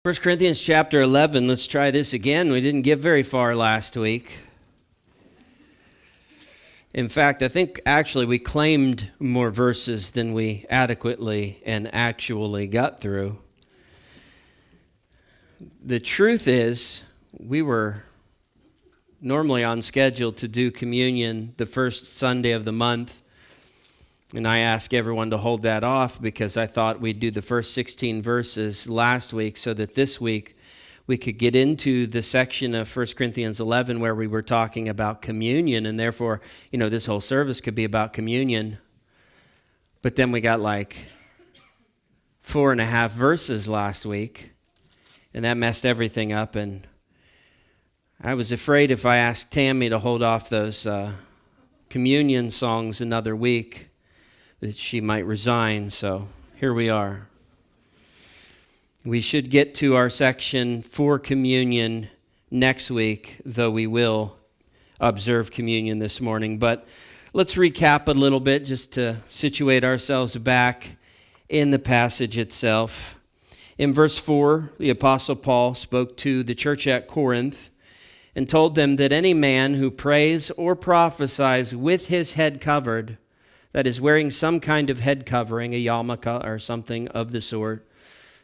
1 Corinthians chapter 11, let's try this again. We didn't get very far last week. In fact, I think actually we claimed more verses than we adequately and actually got through. The truth is, we were normally on schedule to do communion the first Sunday of the month, and I asked everyone to hold that off because I thought we'd do the first 16 verses last week so that this week we could get into the section of 1 Corinthians 11 where we were talking about communion, and therefore, this whole service could be about communion. But then we got like 4.5 verses last week, and that messed everything up, and I was afraid if I asked Tammy to hold off those communion songs another week, that she might resign, so here we are. We should get to our section for communion next week, though we will observe communion this morning. But let's recap a little bit just to situate ourselves back in the passage itself. In verse 4, the Apostle Paul spoke to the church at Corinth and told them that any man who prays or prophesies with his head covered, that is, wearing some kind of head covering, a yarmulke or something of the sort,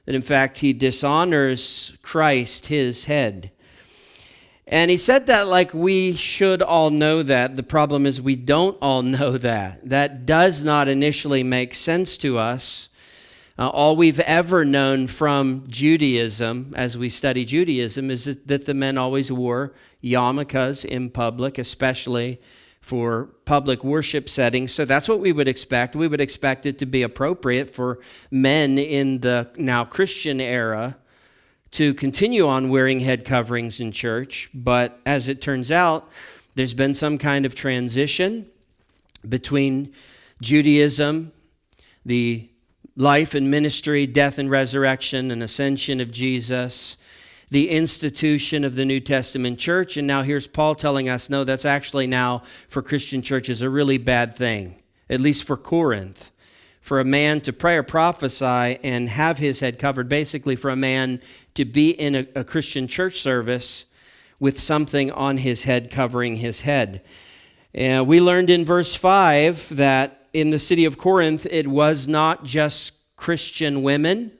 that in fact he dishonors Christ, his head. And he said that like we should all know that. The problem is we don't all know that. That does not initially make sense to us. All we've ever known from Judaism, as we study Judaism, is that the men always wore yarmulkes in public, especially for public worship settings. So that's what we would expect. We would expect it to be appropriate for men in the now Christian era to continue on wearing head coverings in church. But as it turns out, there's been some kind of transition between Judaism, the life and ministry, death and resurrection and ascension of Jesus, the institution of the New Testament church, and now here's Paul telling us, no, that's actually now for Christian churches a really bad thing, at least for Corinth. For a man to pray or prophesy and have his head covered, basically for a man to be in a Christian church service with something on his head covering his head. And we learned in verse 5 that in the city of Corinth, it was not just Christian women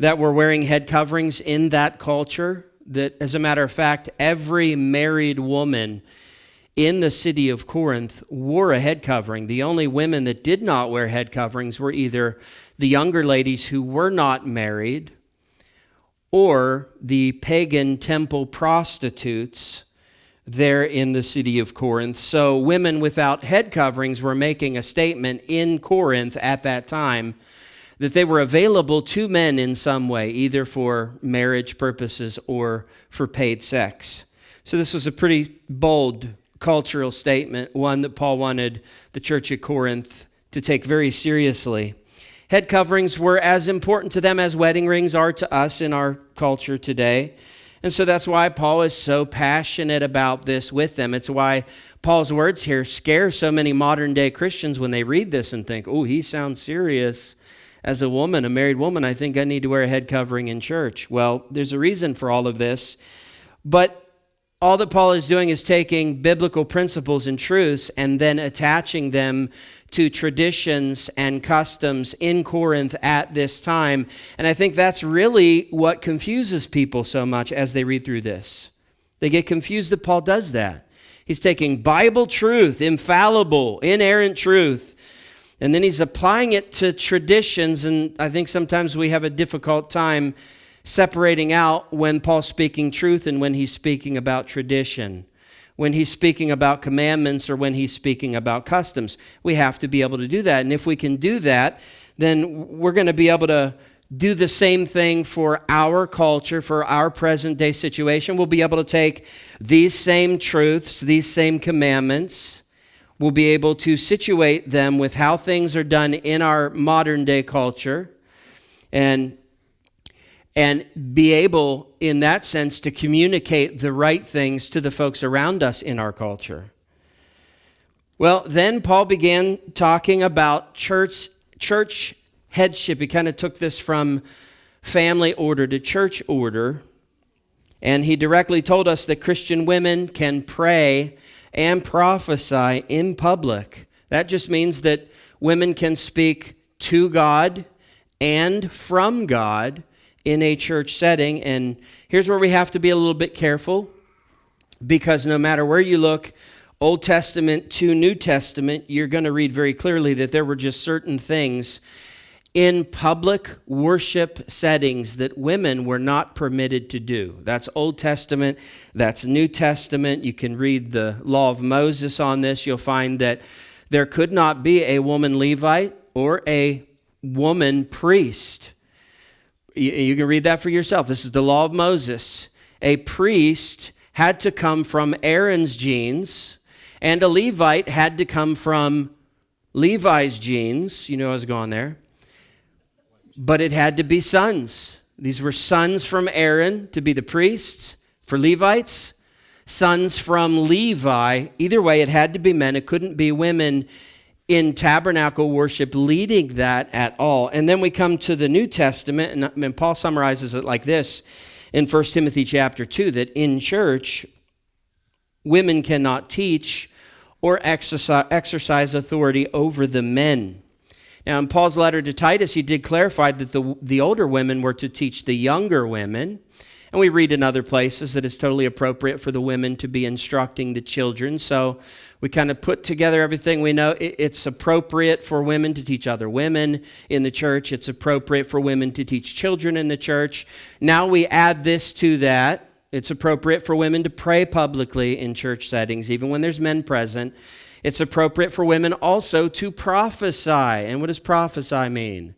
that were wearing head coverings in that culture. That, as a matter of fact, every married woman in the city of Corinth wore a head covering. The only women that did not wear head coverings were either the younger ladies who were not married or the pagan temple prostitutes there in the city of Corinth. So women without head coverings were making a statement in Corinth at that time that they were available to men in some way, either for marriage purposes or for paid sex. So this was a pretty bold cultural statement, one that Paul wanted the church at Corinth to take very seriously. Head coverings were as important to them as wedding rings are to us in our culture today. And so that's why Paul is so passionate about this with them. It's why Paul's words here scare so many modern day Christians when they read this and think, oh, he sounds serious. As a woman, a married woman, I think I need to wear a head covering in church. Well, there's a reason for all of this. But all that Paul is doing is taking biblical principles and truths and then attaching them to traditions and customs in Corinth at this time. And I think that's really what confuses people so much as they read through this. They get confused that Paul does that. He's taking Bible truth, infallible, inerrant truth, and then he's applying it to traditions, and I think sometimes we have a difficult time separating out when Paul's speaking truth and when he's speaking about tradition, when he's speaking about commandments or when he's speaking about customs. We have to be able to do that, and if we can do that, then we're going to be able to do the same thing for our culture, for our present day situation. We'll be able to take these same truths, these same commandments, we'll be able to situate them with how things are done in our modern day culture and be able, in that sense, to communicate the right things to the folks around us in our culture. Well, then Paul began talking about church headship. He kind of took this from family order to church order. And he directly told us that Christian women can pray and prophesy in public. That just means that women can speak to God and from God in a church setting. And here's where we have to be a little bit careful, because no matter where you look, Old Testament to New Testament, you're going to read very clearly that there were just certain things in public worship settings that women were not permitted to do. That's Old Testament, that's New Testament. You can read the law of Moses on this. You'll find that there could not be a woman Levite or a woman priest. You can read that for yourself. This is the law of Moses. A priest had to come from Aaron's genes, and a Levite had to come from Levi's genes. You know I was going there. But it had to be sons. These were sons from Aaron to be the priests for Levites, sons from Levi. Either way, it had to be men. It couldn't be women in tabernacle worship leading that at all. And then we come to the New Testament, and Paul summarizes it like this in 1 Timothy chapter 2, that in church, women cannot teach or exercise authority over the men. Now, in Paul's letter to Titus, he did clarify that the older women were to teach the younger women. And we read in other places that it's totally appropriate for the women to be instructing the children. So we kind of put together everything. We know it's appropriate for women to teach other women in the church. It's appropriate for women to teach children in the church. Now we add this to that. It's appropriate for women to pray publicly in church settings, even when there's men present. It's appropriate for women also to prophesy. And what does prophesy mean?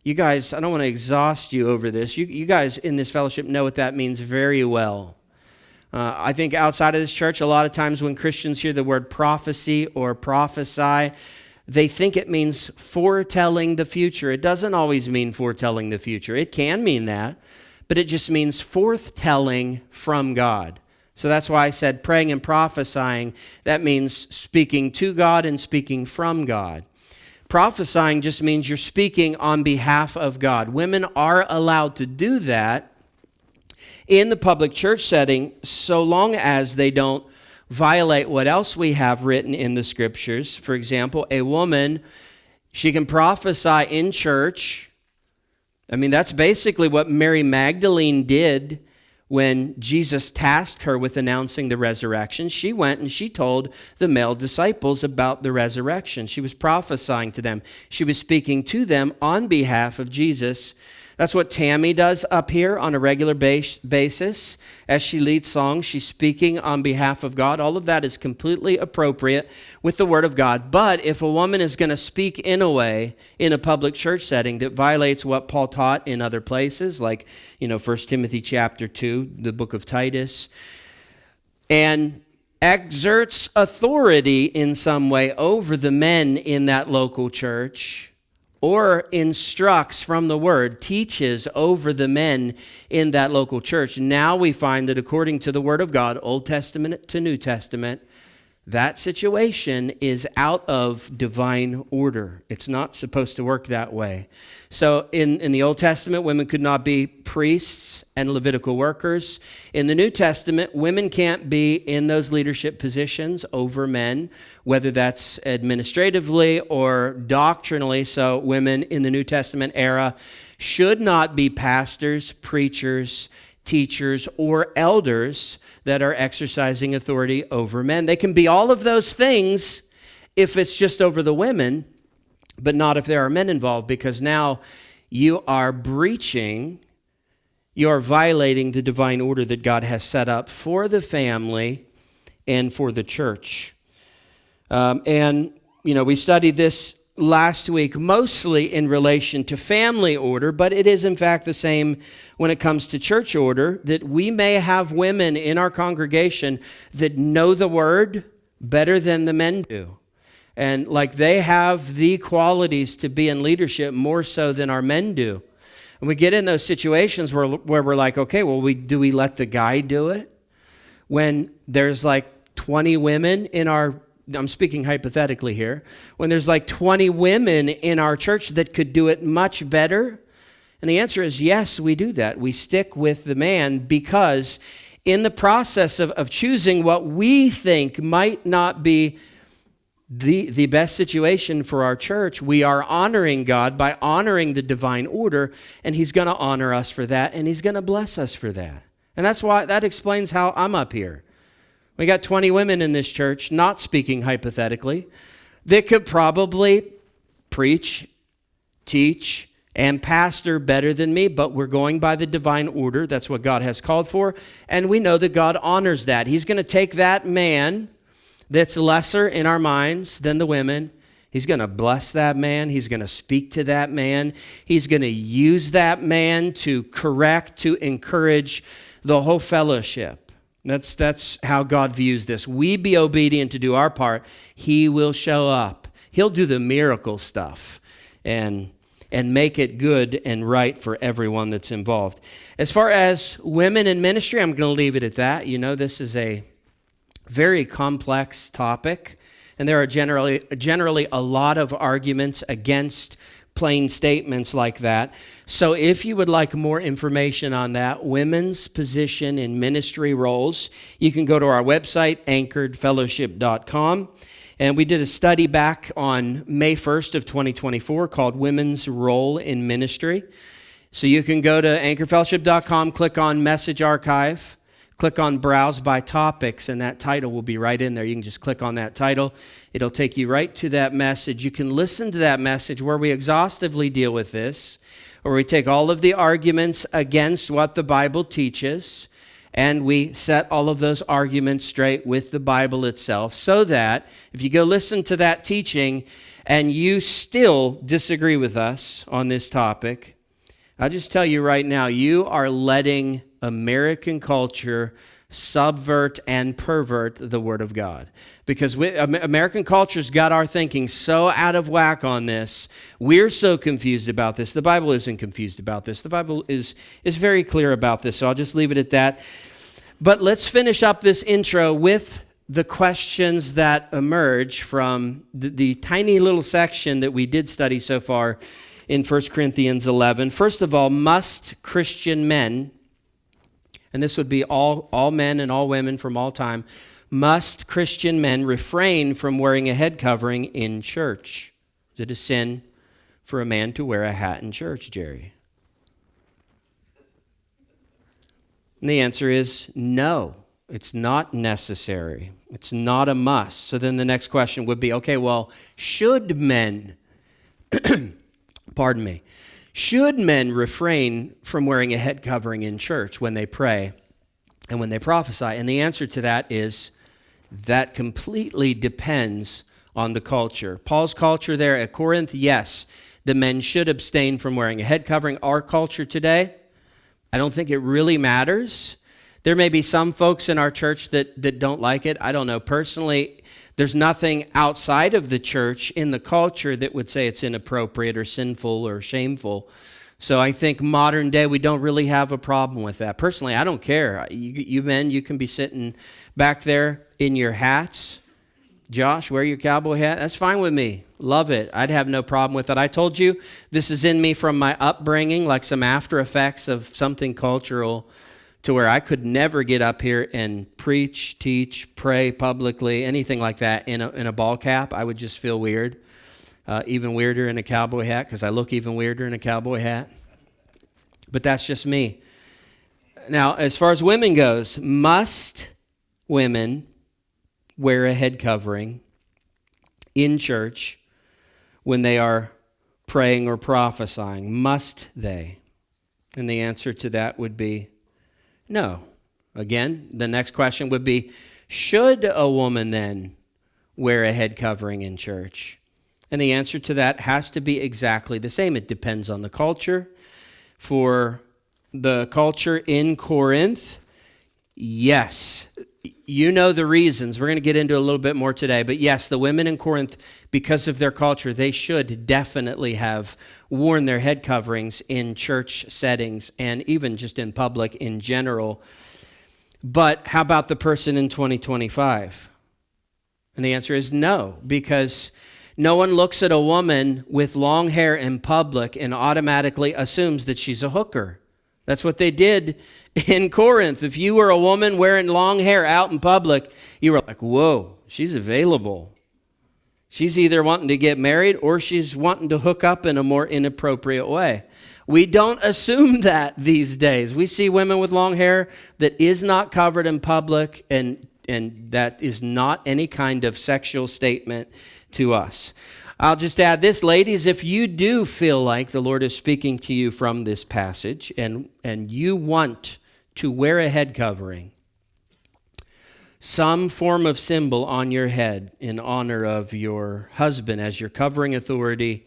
You guys, I don't want to exhaust you over this. You guys in this fellowship know what that means very well. I think outside of this church, a lot of times when Christians hear the word prophecy or prophesy, they think it means foretelling the future. It doesn't always mean foretelling the future. It can mean that, but it just means forthtelling from God. So that's why I said praying and prophesying, that means speaking to God and speaking from God. Prophesying just means you're speaking on behalf of God. Women are allowed to do that in the public church setting so long as they don't violate what else we have written in the scriptures. For example, a woman, she can prophesy in church. I mean, that's basically what Mary Magdalene did when Jesus tasked her with announcing the resurrection. She went and she told the male disciples about the resurrection. She was prophesying to them. She was speaking to them on behalf of Jesus. That's what Tammy does up here on a regular basis. As she leads songs, she's speaking on behalf of God. All of that is completely appropriate with the Word of God. But if a woman is going to speak in a way in a public church setting that violates what Paul taught in other places, like 1 Timothy chapter 2, the book of Titus, and exerts authority in some way over the men in that local church, or instructs from the Word, teaches over the men in that local church. Now we find that according to the Word of God, Old Testament to New Testament, that situation is out of divine order. It's not supposed to work that way. So in the Old Testament, women could not be priests and Levitical workers. In the New Testament, women can't be in those leadership positions over men, whether that's administratively or doctrinally. So women in the New Testament era should not be pastors, preachers, teachers, or elders that are exercising authority over men. They can be all of those things if it's just over the women, but not if there are men involved, because now you are breaching, you are violating the divine order that God has set up for the family and for the church. We studied this last week, mostly in relation to family order, but it is in fact the same when it comes to church order, that we may have women in our congregation that know the Word better than the men do. And like they have the qualities to be in leadership more so than our men do. And we get in those situations where we're like, okay, well, do we let the guy do it? When there's like 20 women in our, I'm speaking hypothetically here, when there's like 20 women in our church that could do it much better, And the answer is yes, we do that. We stick with the man because in the process of choosing what we think might not be the best situation for our church, we are honoring God by honoring the divine order, and he's going to honor us for that, and he's going to bless us for that. And that explains how I'm up here. We got 20 women in this church, not speaking hypothetically, that could probably preach, teach, and pastor better than me, but we're going by the divine order. That's what God has called for, and we know that God honors that. He's going to take that man that's lesser in our minds than the women. He's going to bless that man. He's going to speak to that man. He's going to use that man to correct, to encourage the whole fellowship. That's how God views this. We be obedient to do our part. He will show up. He'll do the miracle stuff and make it good and right for everyone that's involved. As far as women in ministry, I'm going to leave it at that. You know, this is a very complex topic, and there are generally a lot of arguments against plain statements like that. So if you would like more information on that, women's position in ministry roles, you can go to our website, anchoredfellowship.com. And we did a study back on May 1st of 2024 called Women's Role in Ministry. So you can go to anchoredfellowship.com, click on Message Archive, click on Browse by Topics, and that title will be right in there. You can just click on that title. It'll take you right to that message. You can listen to that message where we exhaustively deal with this, where we take all of the arguments against what the Bible teaches, and we set all of those arguments straight with the Bible itself, so that if you go listen to that teaching and you still disagree with us on this topic, I'll just tell you right now, you are letting American culture subvert and pervert the Word of God. Because American culture's got our thinking so out of whack on this. We're so confused about this. The Bible isn't confused about this. The Bible is very clear about this, so I'll just leave it at that. But let's finish up this intro with the questions that emerge from the tiny little section that we did study so far in 1 Corinthians 11. First of all, must Christian men, and this would be all men and all women from all time, must Christian men refrain from wearing a head covering in church? Is it a sin for a man to wear a hat in church, Jerry? And the answer is no. It's not necessary. It's not a must. So then the next question would be, okay, well, should men, pardon me, should men refrain from wearing a head covering in church when they pray and when they prophesy? And the answer to that is that completely depends on the culture. Paul's culture there at Corinth, yes, the men should abstain from wearing a head covering. Our culture today, I don't think it really matters. There may be some folks in our church that don't like it. I don't know. Personally, there's nothing outside of the church in the culture that would say it's inappropriate or sinful or shameful. So I think modern day, we don't really have a problem with that. Personally, I don't care. You men, you can be sitting back there in your hats. Josh, wear your cowboy hat. That's fine with me. Love it. I'd have no problem with it. I told you this is in me from my upbringing, like some after effects of something cultural, to where I could never get up here and preach, teach, pray publicly, anything like that in a ball cap. I would just feel weird, even weirder in a cowboy hat, because I look even weirder in a cowboy hat. But that's just me. Now, as far as women goes, must women wear a head covering in church when they are praying or prophesying? Must they? And the answer to that would be no. Again, the next question would be, should a woman then wear a head covering in church? And the answer to that has to be exactly the same. It depends on the culture. For the culture in Corinth, yes. You know the reasons. We're going to get into a little bit more today. But yes, the women in Corinth, because of their culture, they should definitely have worn their head coverings in church settings and even just in public in general. But how about the person in 2025? And the answer is no, because No one looks at a woman with long hair in public and automatically assumes that she's a hooker. That's what they did in Corinth. If you were a woman wearing long hair out in public, you were like, whoa, she's available. She's either wanting to get married or she's wanting to hook up in a more inappropriate way. We don't assume that these days. We see women with long hair that is not covered in public, and that is not any kind of sexual statement to us. I'll just add this, ladies, if you do feel like the Lord is speaking to you from this passage and you want to wear a head covering, some form of symbol on your head in honor of your husband as your covering authority,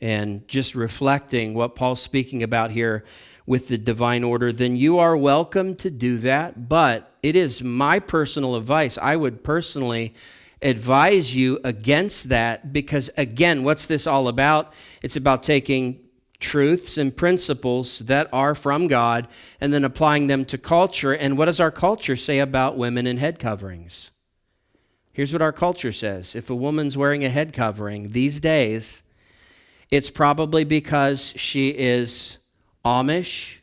and just reflecting what Paul's speaking about here with the divine order, then you are welcome to do that. But it is my personal advice. I would personally advise you against that because, again, what's this all about? It's about taking truths and principles that are from God and then applying them to culture. And what does our culture say about women in head coverings? Here's what our culture says. If a woman's wearing a head covering these days, it's probably because she is Amish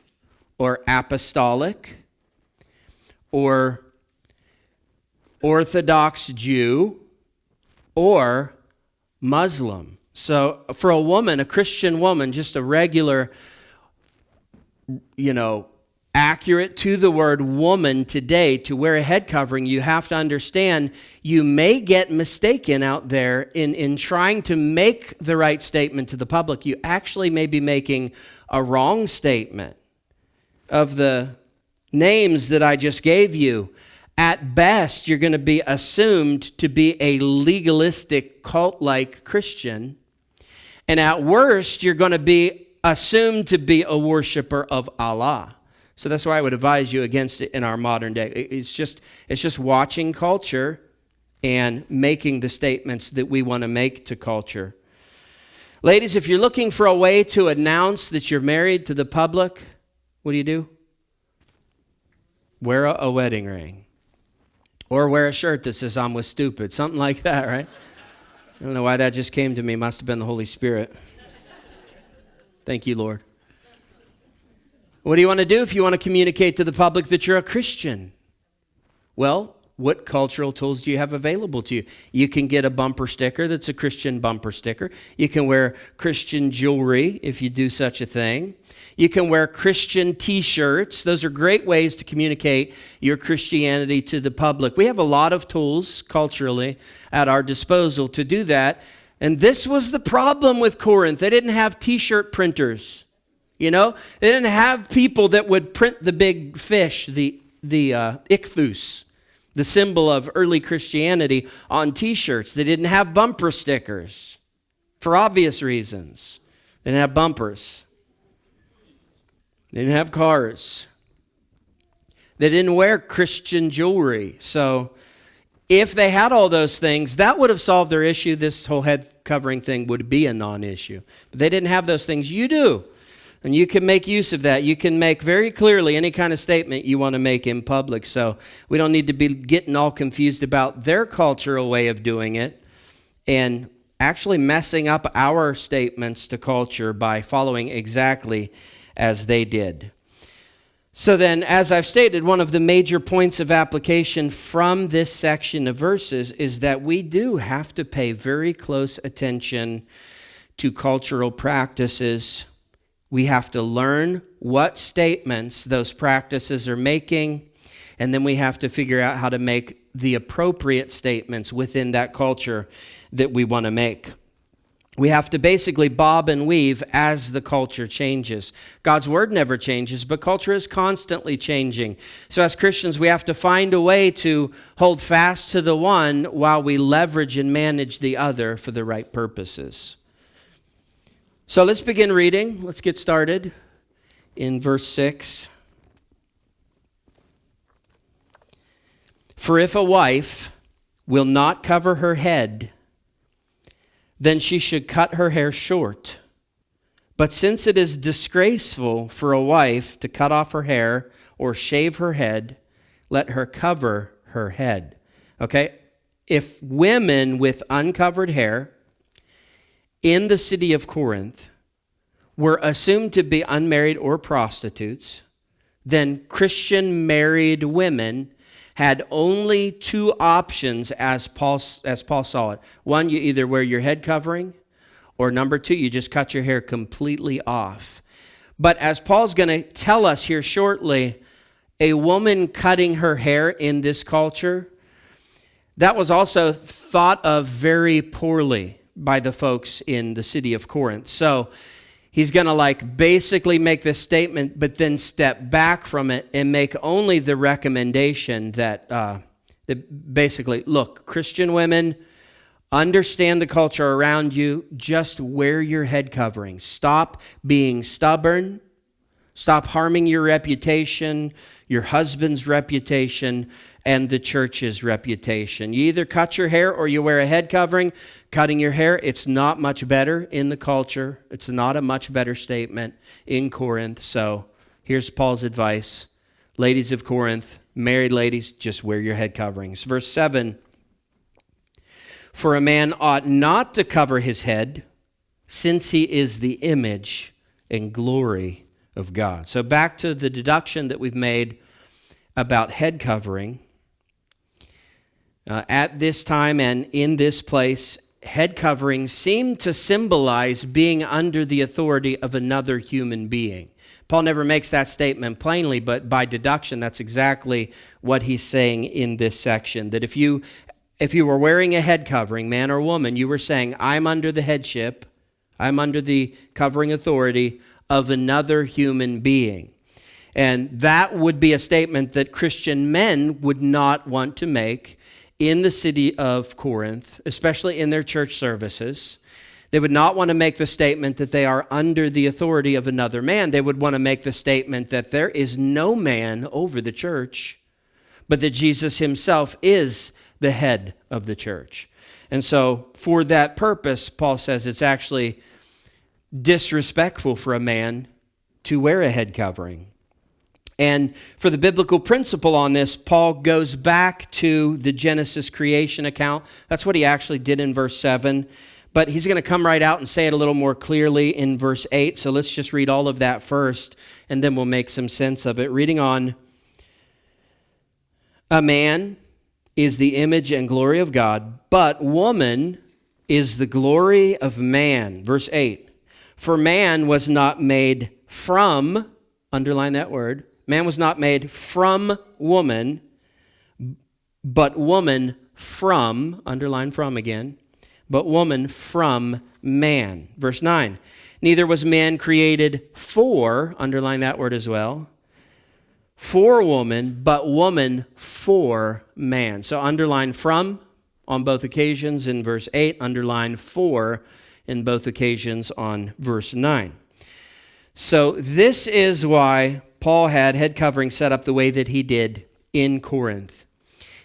or apostolic or Orthodox Jew or Muslim. So for a woman, a Christian woman, just a regular, accurate to the word woman today, to wear a head covering, you have to understand you may get mistaken out there in trying to make the right statement to the public. You actually may be making a wrong statement of the names that I just gave you. At best, you're going to be assumed to be a legalistic, cult-like Christian. And at worst, you're going to be assumed to be a worshiper of Allah. So that's why I would advise you against it in our modern day. It's just watching culture and making the statements that we want to make to culture. Ladies, if you're looking for a way to announce that you're married to the public, what do? Wear a wedding ring. Or wear a shirt that says, I'm with stupid. Something like that, right? I don't know why that just came to me. Must have been the Holy Spirit. Thank you, Lord. What do you want to do if you want to communicate to the public that you're a Christian? Well, what cultural tools do you have available to you? You can get a bumper sticker that's a Christian bumper sticker. You can wear Christian jewelry if you do such a thing. You can wear Christian t-shirts. Those are great ways to communicate your Christianity to the public. We have a lot of tools culturally at our disposal to do that. And this was the problem with Corinth. They didn't have t-shirt printers. They didn't have people that would print the big fish, the ichthus, the symbol of early Christianity, on t-shirts. They didn't have bumper stickers for obvious reasons. They didn't have bumpers. They didn't have cars. They didn't wear Christian jewelry. So if they had all those things, that would have solved their issue. This whole head covering thing would be a non-issue. But they didn't have those things. You do. And you can make use of that. You can make very clearly any kind of statement you want to make in public. So we don't need to be getting all confused about their cultural way of doing it and actually messing up our statements to culture by following exactly as they did. So then, as I've stated, one of the major points of application from this section of verses is that we do have to pay very close attention to cultural practices. We have to learn what statements those practices are making, and then we have to figure out how to make the appropriate statements within that culture that we want to make. We have to basically bob and weave as the culture changes. God's word never changes, but culture is constantly changing. So as Christians, we have to find a way to hold fast to the one while we leverage and manage the other for the right purposes. So let's begin reading. Let's get started in verse 6. For if a wife will not cover her head, then she should cut her hair short. But since it is disgraceful for a wife to cut off her hair or shave her head, let her cover her head. Okay? If women with uncovered hair in the city of Corinth were assumed to be unmarried or prostitutes, then Christian married women had only two options as Paul saw it. One, you either wear your head covering, or number two, you just cut your hair completely off. But as Paul's going to tell us here shortly, a woman cutting her hair in this culture, that was also thought of very poorly by the folks in the city of Corinth. So he's going to basically make this statement, but then step back from it and make only the recommendation that basically, look, Christian women, understand the culture around you. Just wear your head covering. Stop being stubborn. Stop harming your reputation, your husband's reputation, and the church's reputation. You either cut your hair or you wear a head covering. Cutting your hair, it's not much better in the culture. It's not a much better statement in Corinth. So here's Paul's advice. Ladies of Corinth, married ladies, just wear your head coverings. Verse 7, for a man ought not to cover his head, since he is the image and glory of God. So back to the deduction that we've made about head covering. At this time and in this place, head coverings seem to symbolize being under the authority of another human being. Paul never makes that statement plainly, but by deduction, that's exactly what he's saying in this section. That if you were wearing a head covering, man or woman, you were saying, I'm under the headship, I'm under the covering authority of another human being. And that would be a statement that Christian men would not want to make in the city of Corinth, especially in their church services. They would not want to make the statement that they are under the authority of another man. They would want to make the statement that there is no man over the church, but that Jesus himself is the head of the church. And so for that purpose, Paul says it's actually disrespectful for a man to wear a head covering. And for the biblical principle on this, Paul goes back to the Genesis creation account. That's what he actually did in verse 7. But he's going to come right out and say it a little more clearly in verse 8. So let's just read all of that first, and then we'll make some sense of it. Reading on, a man is the image and glory of God, but woman is the glory of man. Verse 8, for man was not made from, underline that word, man was not made from woman, but woman from, underline from again, but woman from man. Verse 9, neither was man created for, underline that word as well, for woman, but woman for man. So underline from on both occasions in verse 8, underline for in both occasions on verse 9. So this is why Paul had head covering set up the way that he did in Corinth.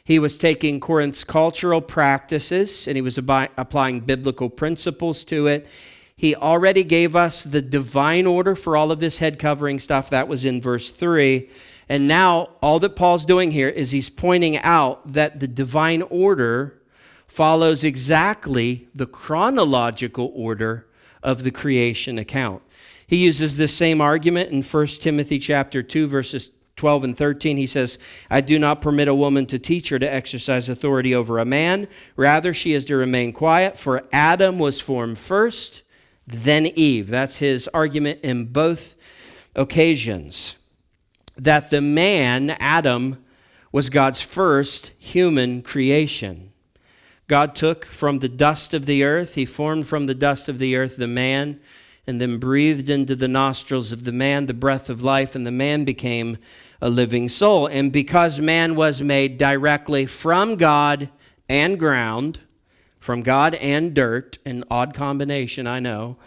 He was taking Corinth's cultural practices and he was applying biblical principles to it. He already gave us the divine order for all of this head covering stuff. That was in verse 3. And now all that Paul's doing here is he's pointing out that the divine order follows exactly the chronological order of the creation account. He uses this same argument in 1 Timothy chapter 2, verses 12 and 13. He says, I do not permit a woman to teach her to exercise authority over a man. Rather, she is to remain quiet, for Adam was formed first, then Eve. That's his argument in both occasions. That the man, Adam, was God's first human creation. God took from the dust of the earth, he formed from the dust of the earth the man, and then breathed into the nostrils of the man the breath of life, and the man became a living soul. And because man was made directly from God and ground, from God and dirt, an odd combination, I know,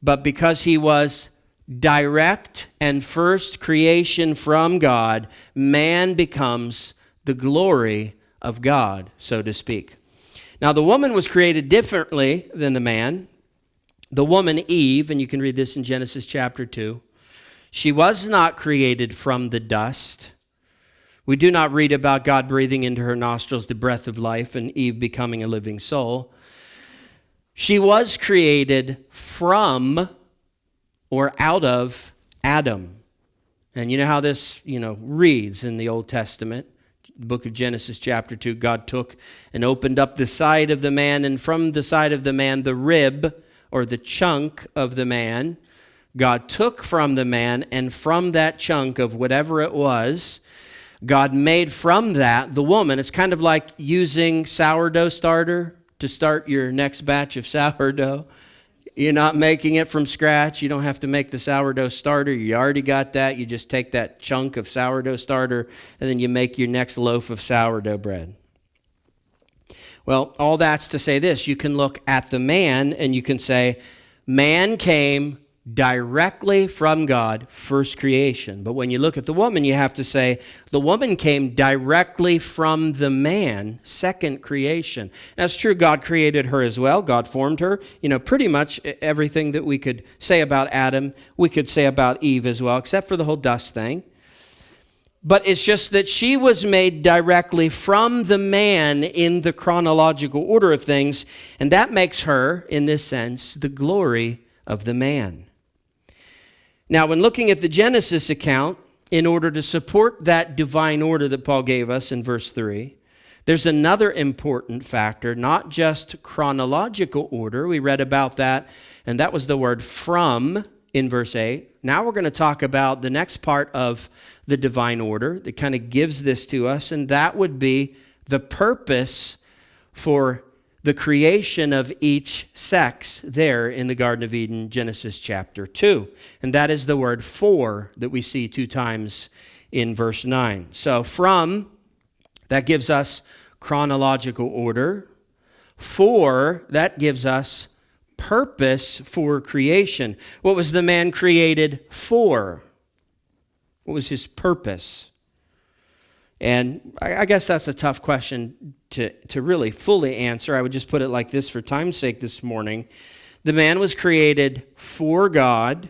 but because he was direct and first creation from God, man becomes the glory of God, so to speak. Now, the woman was created differently than the man. The woman, Eve, and you can read this in Genesis chapter 2, she was not created from the dust. We do not read about God breathing into her nostrils the breath of life and Eve becoming a living soul. She was created from or out of Adam. And you know how this, reads in the Old Testament. The book of Genesis chapter 2, God took and opened up the side of the man, and from the side of the man, the rib, or the chunk of the man, God took from the man, and from that chunk of whatever it was, God made from that the woman. It's kind of like using sourdough starter to start your next batch of sourdough. You're not making it from scratch. You don't have to make the sourdough starter. You already got that. You just take that chunk of sourdough starter, and then you make your next loaf of sourdough bread. Well, all that's to say this. You can look at the man, and you can say, man came directly from God, first creation. But when you look at the woman, you have to say, the woman came directly from the man, second creation. That's true. God created her as well. God formed her. Pretty much everything that we could say about Adam, we could say about Eve as well, except for the whole dust thing. But it's just that she was made directly from the man in the chronological order of things, and that makes her, in this sense, the glory of the man. Now, when looking at the Genesis account, in order to support that divine order that Paul gave us in verse 3, there's another important factor, not just chronological order. We read about that, and that was the word from in verse 8. Now we're going to talk about the next part of the divine order that kind of gives this to us, and that would be the purpose for the creation of each sex there in the Garden of Eden, Genesis chapter 2. And that is the word for that we see 2 times in verse 9. So from, that gives us chronological order. For, that gives us purpose for creation. What was the man created for? What was his purpose? And I guess that's a tough question to really fully answer. I would just put it like this for time's sake this morning. The man was created for God,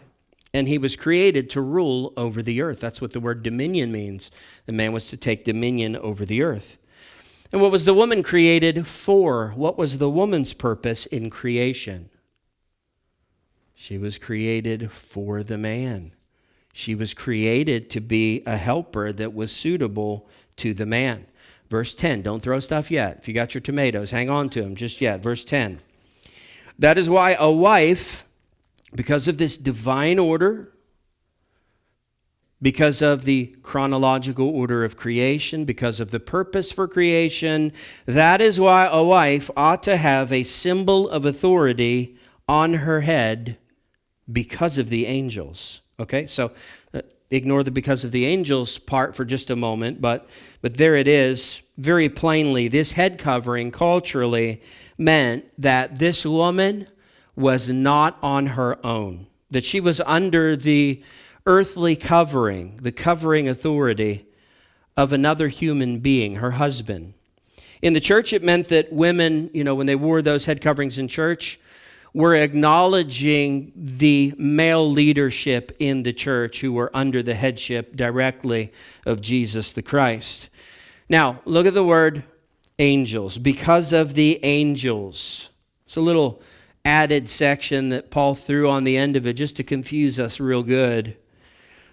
and he was created to rule over the earth. That's what the word dominion means. The man was to take dominion over the earth. And what was the woman created for? What was the woman's purpose in creation? She was created for the man. She was created to be a helper that was suitable to the man. Verse 10, don't throw stuff yet. If you got your tomatoes, hang on to them just yet. Verse 10. That is why a wife, because of this divine order, because of the chronological order of creation, because of the purpose for creation, that is why a wife ought to have a symbol of authority on her head because of the angels. Okay, so ignore the because of the angels part for just a moment, but there it is. Very plainly, this head covering culturally meant that this woman was not on her own, that she was under the earthly covering, the covering authority of another human being, her husband. In the church, it meant that women, when they wore those head coverings in church, were acknowledging the male leadership in the church who were under the headship directly of Jesus the Christ. Now, look at the word angels. Because of the angels. It's a little added section that Paul threw on the end of it just to confuse us real good.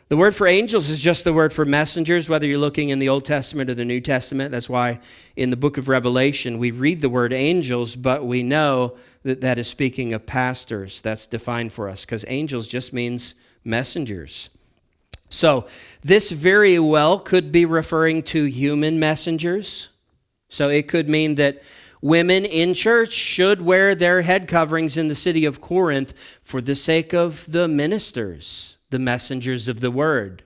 The word for angels is just the word for messengers, whether you're looking in the Old Testament or the New Testament. That's why in the book of Revelation, we read the word angels, but we know that that is speaking of pastors. That's defined for us, because angels just means messengers. So this very well could be referring to human messengers. So it could mean that women in church should wear their head coverings in the city of Corinth for the sake of the ministers, the messengers of the word,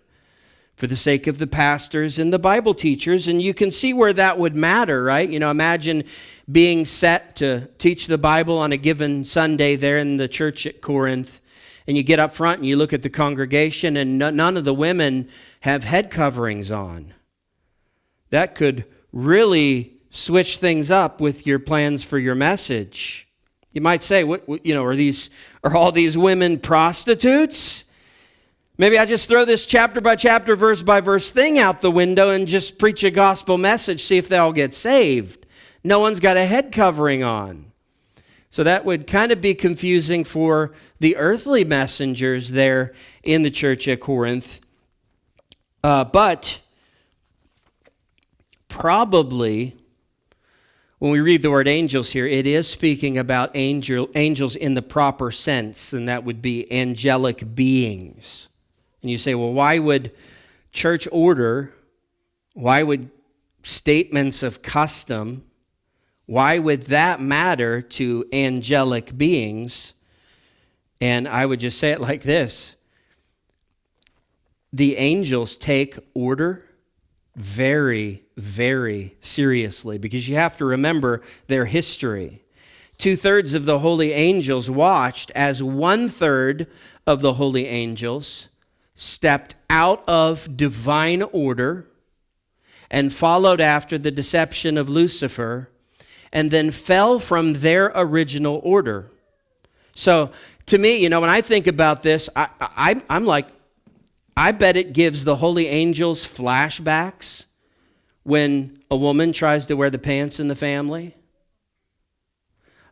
for the sake of the pastors and the Bible teachers. And you can see where that would matter, right? Imagine being set to teach the Bible on a given Sunday there in the church at Corinth, and you get up front and you look at the congregation and none of the women have head coverings on. That could really switch things up with your plans for your message. You might say, are all these women prostitutes? Maybe I just throw this chapter by chapter, verse by verse thing out the window and just preach a gospel message, see if they all get saved. No one's got a head covering on. So that would kind of be confusing for the earthly messengers there in the church at Corinth. But probably, when we read the word angels here, it is speaking about angels in the proper sense, and that would be angelic beings. And you say, well, why would church order, why would statements of custom, why would that matter to angelic beings? And I would just say it like this. The angels take order very, very seriously, because you have to remember their history. 2/3 of the holy angels watched as 1/3 of the holy angels stepped out of divine order and followed after the deception of Lucifer, and then fell from their original order. So to me, when I think about this, I'm like, I bet it gives the holy angels flashbacks when a woman tries to wear the pants in the family.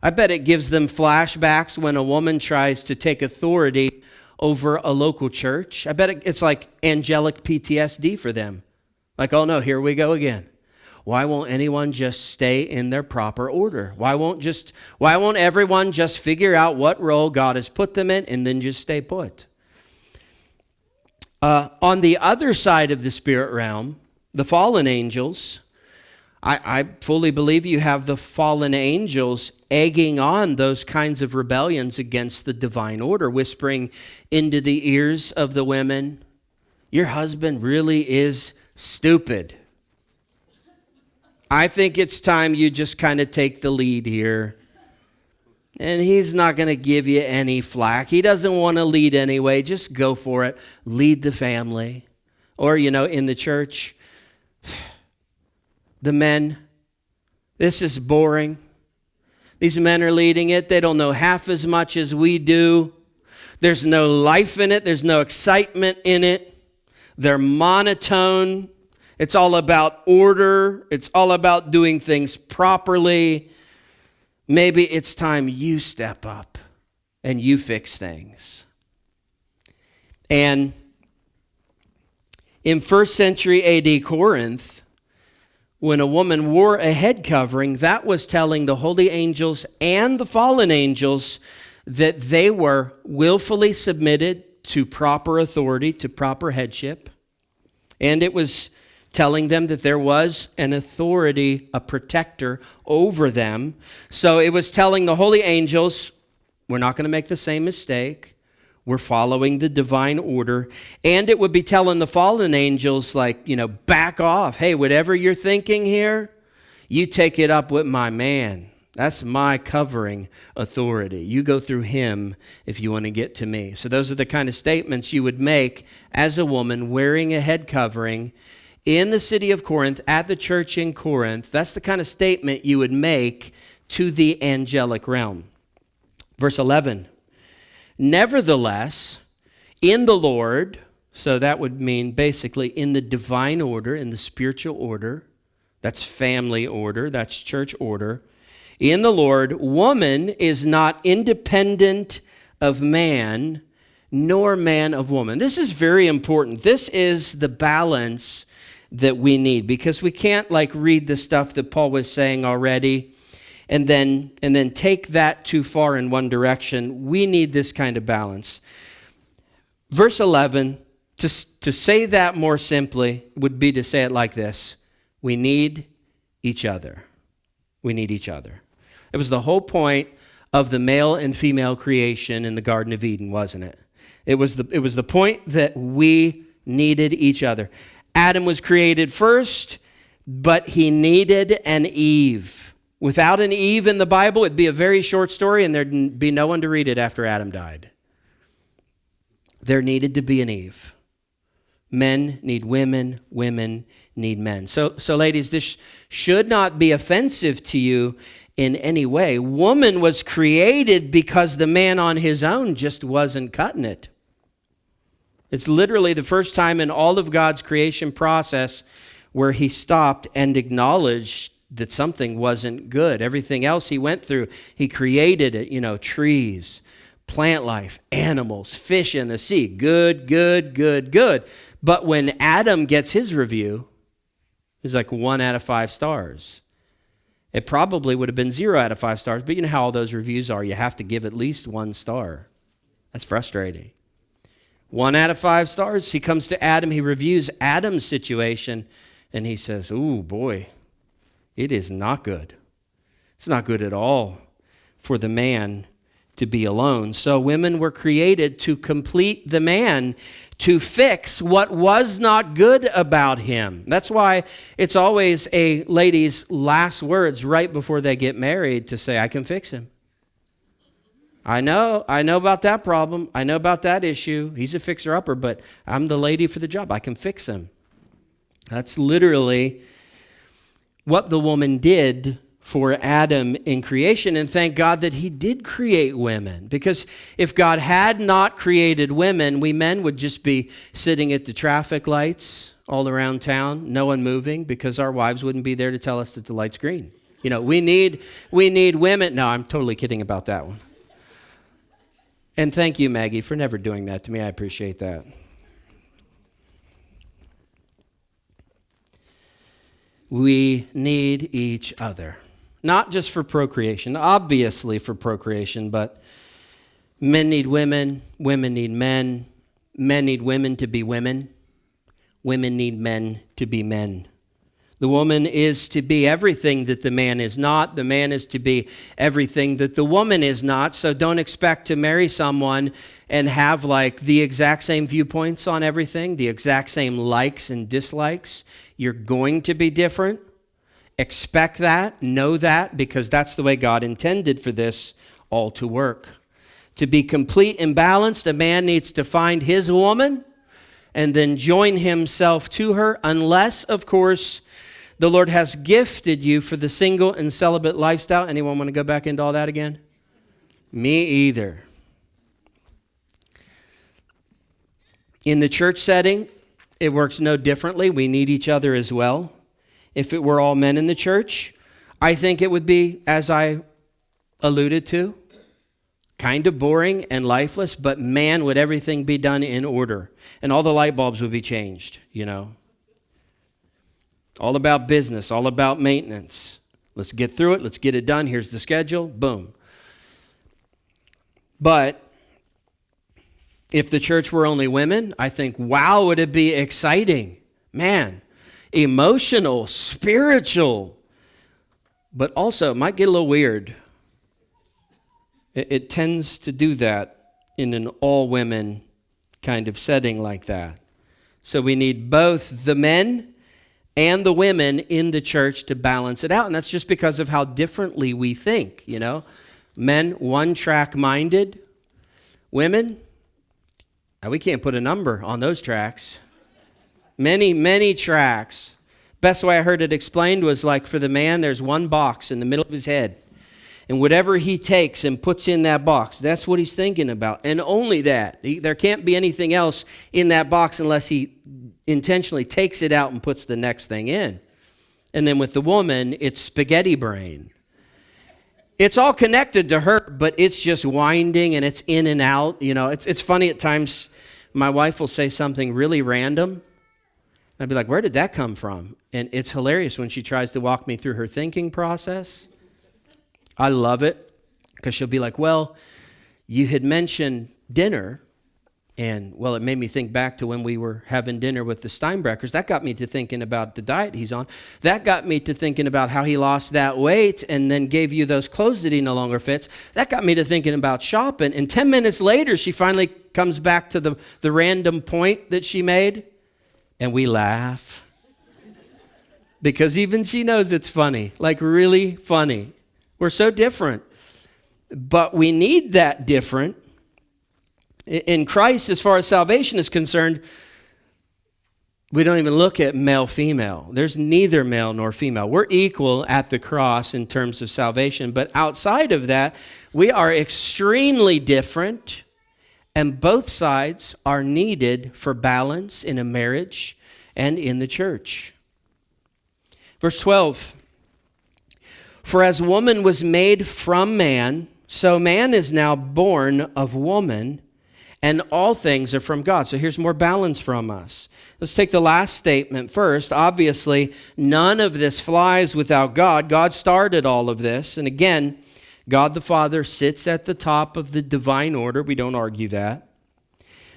I bet it gives them flashbacks when a woman tries to take authority over a local church. I bet it's like angelic PTSD for them. Like, oh no, here we go again. Why won't anyone just stay in their proper order? Why won't everyone just figure out what role God has put them in and then just stay put? On the other side of the spirit realm, the fallen angels, I fully believe you have the fallen angels egging on those kinds of rebellions against the divine order, whispering into the ears of the women, your husband really is stupid. I think it's time you just kind of take the lead here. And he's not going to give you any flack. He doesn't want to lead anyway. Just go for it. Lead the family. Or, in the church, the men, this is boring. These men are leading it. They don't know half as much as we do. There's no life in it. There's no excitement in it. They're monotone. It's all about order. It's all about doing things properly. Maybe it's time you step up and you fix things. And in 1st century AD Corinth, when a woman wore a head covering, that was telling the holy angels and the fallen angels that they were willfully submitted to proper authority, to proper headship. And it was telling them that there was an authority, a protector over them. So it was telling the holy angels, we're not going to make the same mistake. We're following the divine order. And it would be telling the fallen angels, back off. Hey, whatever you're thinking here, you take it up with my man. That's my covering authority. You go through him if you want to get to me. So those are the kind of statements you would make as a woman wearing a head covering in the city of Corinth, at the church in Corinth. That's the kind of statement you would make to the angelic realm. Verse 11, nevertheless, in the Lord, so that would mean basically in the divine order, in the spiritual order, that's family order, that's church order. In the Lord, woman is not independent of man, nor man of woman. This is very important. This is the balance that we need, because we can't read the stuff that Paul was saying already and then take that too far in one direction. We need this kind of balance. Verse 11, to say that more simply would be to say it like this: we need each other. We need each other. It was the whole point of the male and female creation in the Garden of Eden, wasn't it? It was the point that we needed each other. Adam was created first, but he needed an Eve. Without an Eve in the Bible, it'd be a very short story and there'd be no one to read it after Adam died. There needed to be an Eve. Men need women, women need men. So ladies, this should not be offensive to you in any way. Woman was created because the man on his own just wasn't cutting it. It's literally the first time in all of God's creation process where he stopped and acknowledged that something wasn't good. Everything else he went through, he created it, trees, plant life, animals, fish in the sea. Good, good, good, good. But when Adam gets his review, it's like 1 out of 5 stars. It probably would have been 0 out of 5 stars, but you know how all those reviews are. You have to give at least 1 star. That's frustrating. 1 out of 5 stars. He comes to Adam. He reviews Adam's situation, and he says, "Ooh, boy, it is not good. It's not good at all for the man to be alone." So women were created to complete the man, to fix what was not good about him. That's why it's always a lady's last words right before they get married to say, "I can fix him. I know about that problem. I know about that issue. He's a fixer-upper, but I'm the lady for the job. I can fix him." That's literally what the woman did for Adam in creation. And thank God that he did create women. Because if God had not created women, we men would just be sitting at the traffic lights all around town, no one moving, because our wives wouldn't be there to tell us that the light's green. We need women. No, I'm totally kidding about that one. And thank you, Maggie, for never doing that to me. I appreciate that. We need each other. Not just for procreation, obviously for procreation, but men need women, women need men need women to be women need men to be men. The woman is to be everything that the man is not. The man is to be everything that the woman is not. So don't expect to marry someone and have like the exact same viewpoints on everything, the exact same likes and dislikes. You're going to be different. Expect that, know that, because that's the way God intended for this all to work. To be complete and balanced, a man needs to find his woman and then join himself to her, unless, of course, the Lord has gifted you for the single and celibate lifestyle. Anyone want to go back into all that again? Me either. In the church setting, it works no differently. We need each other as well. If it were all men in the church, I think it would be, as I alluded to, kind of boring and lifeless, but man, would everything be done in order. And all the light bulbs would be changed, All about business, all about maintenance. Let's get through it. Let's get it done. Here's the schedule. Boom. But if the church were only women, I think, wow, would it be exciting. Man, emotional, spiritual. But also, it might get a little weird. It tends to do that in an all-women kind of setting like that. So we need both the men and the women in the church to balance it out. And that's just because of how differently we think, Men, one-track minded. Women, we can't put a number on those tracks. Many, many tracks. Best way I heard it explained was like for the man, there's one box in the middle of his head. And whatever he takes and puts in that box, that's what he's thinking about. And only that. There can't be anything else in that box unless he intentionally takes it out and puts the next thing in. And then with the woman, it's spaghetti brain. It's all connected to her, but it's just winding and it's in and out. It's funny at times. My wife will say something really random. I'd be like, where did that come from? And it's hilarious when she tries to walk me through her thinking process. I love it because she'll be like, well, you had mentioned dinner. And, well, it made me think back to when we were having dinner with the Steinbreckers. That got me to thinking about the diet he's on. That got me to thinking about how he lost that weight and then gave you those clothes that he no longer fits. That got me to thinking about shopping. And 10 minutes later, she finally comes back to the random point that she made. And we laugh. Because even she knows it's funny, like really funny. We're so different. But we need that different. In Christ, as far as salvation is concerned, we don't even look at male, female. There's neither male nor female. We're equal at the cross in terms of salvation. But outside of that, we are extremely different. And both sides are needed for balance in a marriage and in the church. Verse 12, For as woman was made from man, so man is now born of woman, and all things are from God. So here's more balance from us. Let's take the last statement first. Obviously, none of this flies without God. God started all of this. And again, God the Father sits at the top of the divine order. We don't argue that.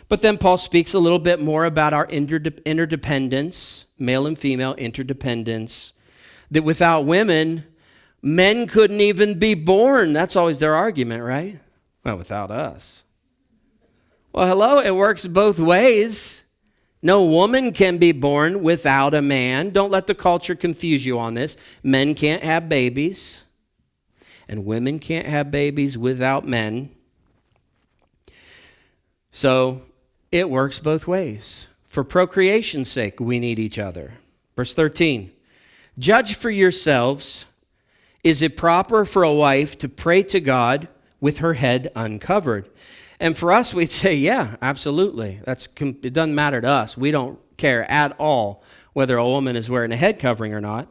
But then Paul speaks a little bit more about our interdependence, male and female interdependence, that without women, men couldn't even be born. That's always their argument, right? Well, without us. Well, hello, it works both ways. No woman can be born without a man. Don't let the culture confuse you on this. Men can't have babies, and women can't have babies without men. So it works both ways. For procreation's sake, we need each other. Verse 13, judge for yourselves, is it proper for a wife to pray to God with her head uncovered? And for us, we'd say, yeah, absolutely. It doesn't matter to us. We don't care at all whether a woman is wearing a head covering or not.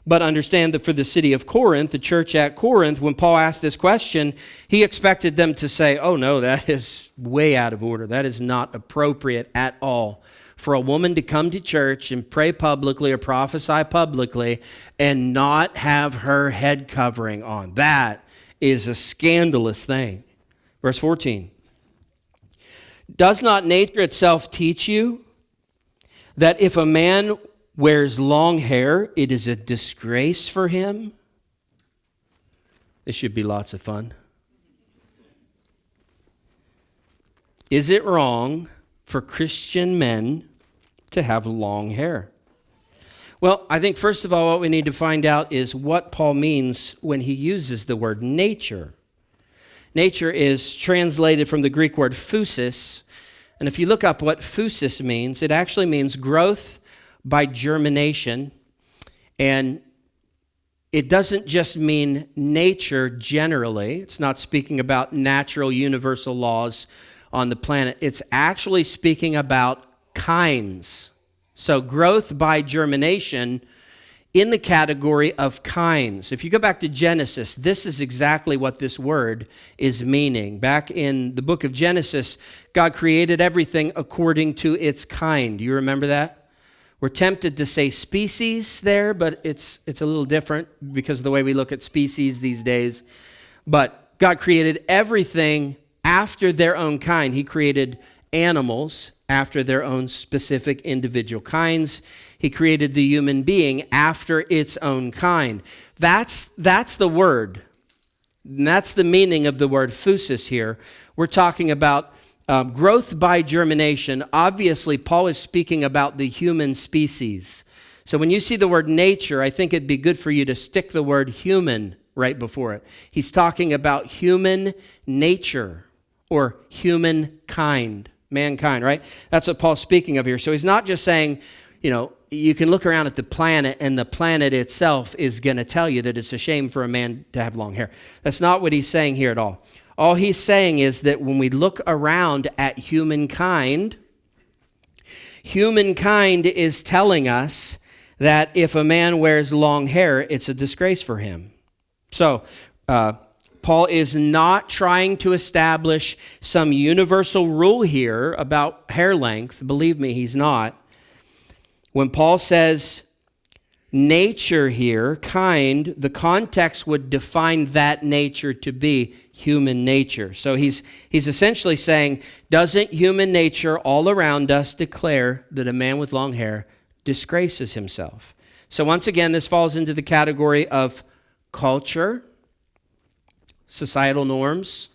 But understand that for the city of Corinth, the church at Corinth, when Paul asked this question, he expected them to say, oh no, that is way out of order. That is not appropriate at all for a woman to come to church and pray publicly or prophesy publicly and not have her head covering on. That is a scandalous thing. Verse 14, does not nature itself teach you that if a man wears long hair, it is a disgrace for him? This should be lots of fun. Is it wrong for Christian men to have long hair? Well, I think first of all, what we need to find out is what Paul means when he uses the word nature. Nature is translated from the Greek word phusis, and if you look up what phusis means, it actually means growth by germination, and it doesn't just mean nature generally. It's not speaking about natural universal laws on the planet. It's actually speaking about kinds. So growth by germination in the category of kinds. If you go back to Genesis, this is exactly what this word is meaning. Back in the book of Genesis, God created everything according to its kind. You remember that? We're tempted to say species there, but it's a little different because of the way we look at species these days. But God created everything after their own kind. He created animals after their own specific individual kinds. He created the human being after its own kind. That's the word. And that's the meaning of the word phusis here. We're talking about growth by germination. Obviously, Paul is speaking about the human species. So when you see the word nature, I think it'd be good for you to stick the word human right before it. He's talking about human nature or humankind, mankind, right? That's what Paul's speaking of here. So he's not just saying, you can look around at the planet and the planet itself is going to tell you that it's a shame for a man to have long hair. That's not what he's saying here at all. All he's saying is that when we look around at humankind, humankind is telling us that if a man wears long hair, it's a disgrace for him. So, Paul is not trying to establish some universal rule here about hair length. Believe me, he's not. When Paul says nature here, kind, the context would define that nature to be human nature. So he's essentially saying, doesn't human nature all around us declare that a man with long hair disgraces himself? So once again, this falls into the category of culture, societal norms.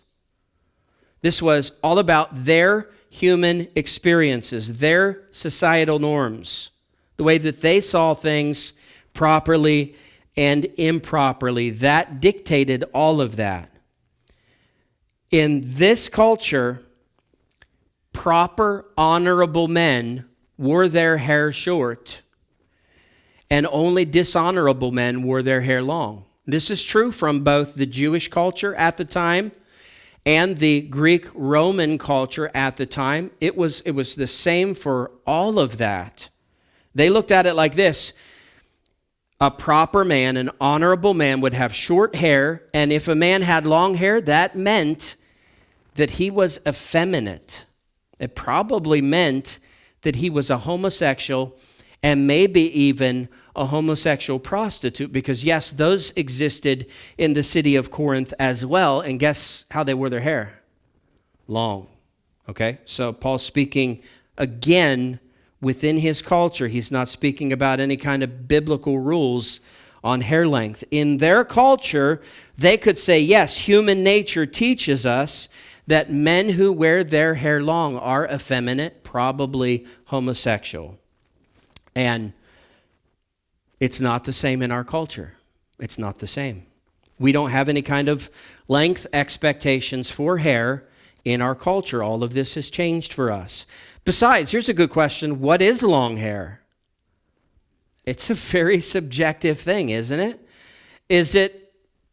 This was all about their human experiences, their societal norms, the way that they saw things properly and improperly. That dictated all of that. In this culture, proper, honorable men wore their hair short, and only dishonorable men wore their hair long. This is true from both the Jewish culture at the time and the Greek-Roman culture at the time. It was the same for all of that. They looked at it like this. A proper man, an honorable man, would have short hair, and if a man had long hair, that meant that he was effeminate. It probably meant that he was a homosexual and maybe even a homosexual prostitute, because yes, those existed in the city of Corinth as well, and guess how they wore their hair? Long. Okay, so Paul's speaking again within his culture. He's not speaking about any kind of biblical rules on hair length. In their culture, they could say, yes, human nature teaches us that men who wear their hair long are effeminate, probably homosexual. And it's not the same in our culture. It's not the same. We don't have any kind of length expectations for hair in our culture. All of this has changed for us. Besides, here's a good question. What is long hair? It's a very subjective thing, isn't it?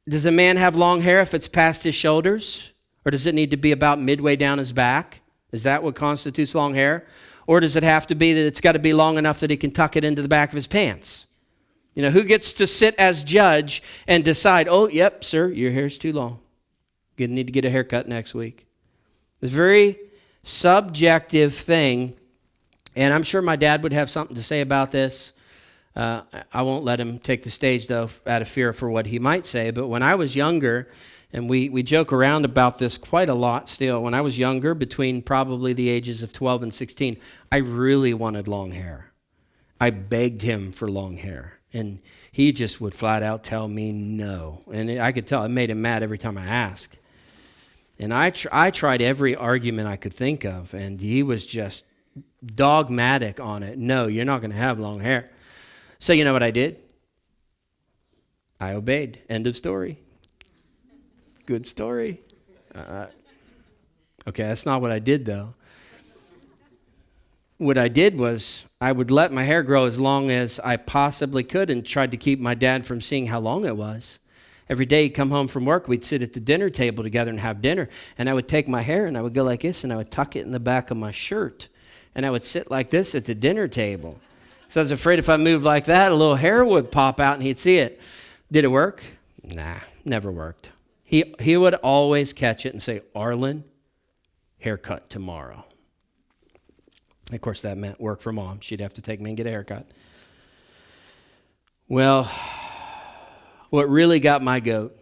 Does a man have long hair if it's past his shoulders? Or does it need to be about midway down his back? Is that what constitutes long hair? Or does it have to be that it's got to be long enough that he can tuck it into the back of his pants? You know, who gets to sit as judge and decide, oh, yep, sir, your hair's too long. You need to get a haircut next week. It's a very subjective thing, and I'm sure my dad would have something to say about this. I won't let him take the stage, though, out of fear for what he might say, but when I was younger, and we joke around about this quite a lot still, when I was younger, between probably the ages of 12 and 16, I really wanted long hair. I begged him for long hair, and he just would flat out tell me no, and I could tell it made him mad every time I asked. And I tried every argument I could think of, and he was just dogmatic on it. No, you're not going to have long hair. So you know what I did? I obeyed. End of story. Good story. Okay, that's not what I did, though. What I did was I would let my hair grow as long as I possibly could and tried to keep my dad from seeing how long it was. Every day he'd come home from work, we'd sit at the dinner table together and have dinner, and I would take my hair and I would go like this, and I would tuck it in the back of my shirt, and I would sit like this at the dinner table. So I was afraid if I moved like that, a little hair would pop out and he'd see it. Did it work? Nah, never worked. He would always catch it and say, Arlyn, haircut tomorrow. Of course, that meant work for Mom. She'd have to take me and get a haircut. Well, what really got my goat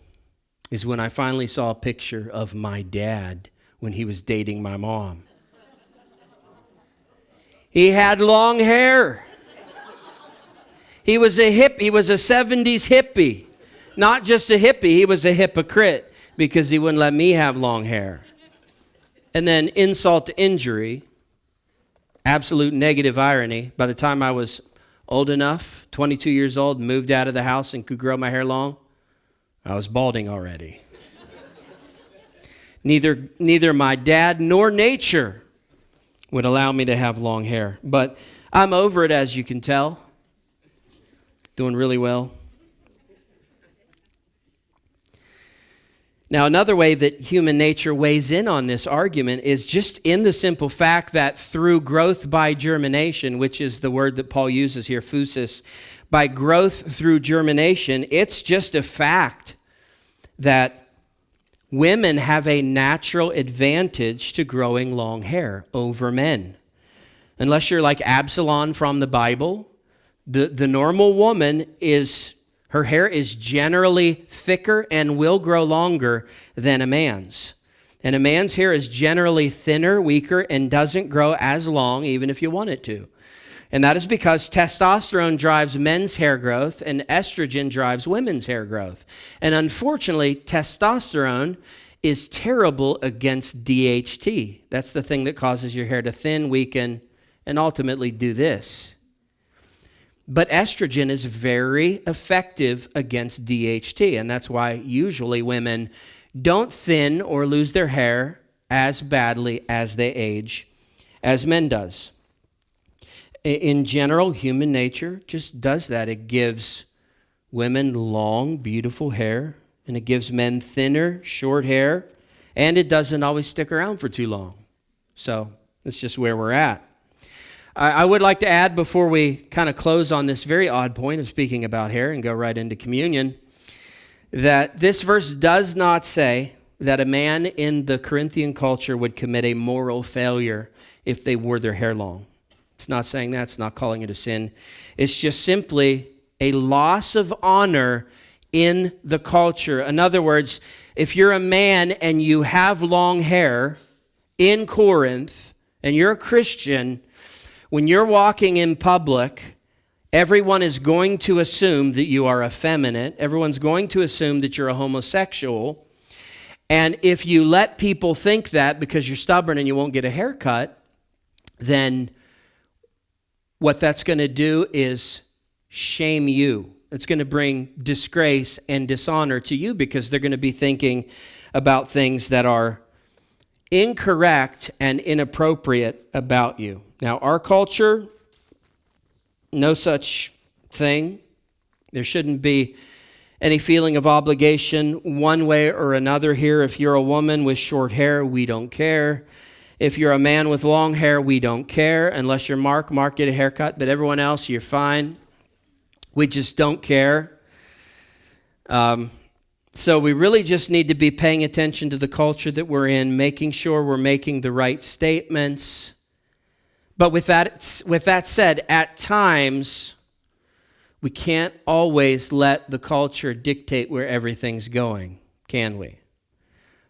is when I finally saw a picture of my dad when he was dating my mom. He had long hair. He was a 70s hippie. Not just a hippie, he was a hypocrite because he wouldn't let me have long hair. And then insult to injury, absolute negative irony, by the time I was old enough, 22 years old, moved out of the house and could grow my hair long, I was balding already. Neither my dad nor nature would allow me to have long hair. But I'm over it, as you can tell. Doing really well. Now, another way that human nature weighs in on this argument is just in the simple fact that through growth by germination, which is the word that Paul uses here, phusis, by growth through germination, it's just a fact that women have a natural advantage to growing long hair over men. Unless you're like Absalom from the Bible, the normal woman her hair is generally thicker and will grow longer than a man's. And a man's hair is generally thinner, weaker, and doesn't grow as long even if you want it to. And that is because testosterone drives men's hair growth and estrogen drives women's hair growth. And unfortunately, testosterone is terrible against DHT. That's the thing that causes your hair to thin, weaken, and ultimately do this. But estrogen is very effective against DHT, and that's why usually women don't thin or lose their hair as badly as they age as men does. In general, human nature just does that. It gives women long, beautiful hair, and it gives men thinner, short hair, and it doesn't always stick around for too long. So that's just where we're at. I would like to add before we kind of close on this very odd point of speaking about hair and go right into communion, that this verse does not say that a man in the Corinthian culture would commit a moral failure if they wore their hair long. It's not saying that. It's not calling it a sin. It's just simply a loss of honor in the culture. In other words, if you're a man and you have long hair in Corinth and you're a Christian, when you're walking in public, everyone is going to assume that you are effeminate. Everyone's going to assume that you're a homosexual. And if you let people think that because you're stubborn and you won't get a haircut, then what that's going to do is shame you. It's going to bring disgrace and dishonor to you because they're going to be thinking about things that are incorrect and inappropriate about you. Now, our culture, no such thing. There shouldn't be any feeling of obligation one way or another here. If you're a woman with short hair, we don't care. If you're a man with long hair, we don't care. Unless you're Mark, get a haircut. But everyone else, you're fine. We just don't care. So we really just need to be paying attention to the culture that we're in, making sure we're making the right statements. But with that said, at times, we can't always let the culture dictate where everything's going, can we?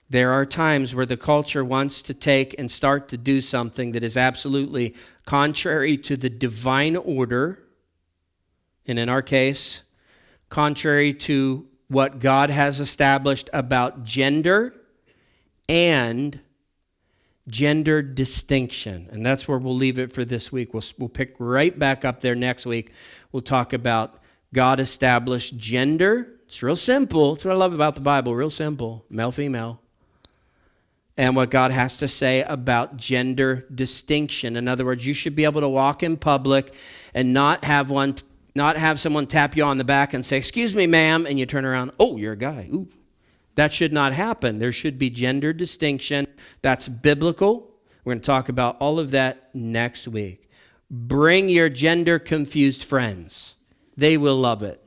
There are times where the culture wants to take and start to do something that is absolutely contrary to the divine order, and in our case, contrary to what God has established about gender and gender distinction. And that's where we'll leave it for this week. We'll pick right back up there next week. We'll talk about God established gender. It's real simple. That's what I love about the Bible. Real simple. Male, female. And what God has to say about gender distinction. In other words, you should be able to walk in public and not have someone tap you on the back and say, "Excuse me, ma'am," and you turn around, "Oh, you're a guy." Ooh. That should not happen. There should be gender distinction. That's biblical. We're going to talk about all of that next week. Bring your gender confused friends. They will love it.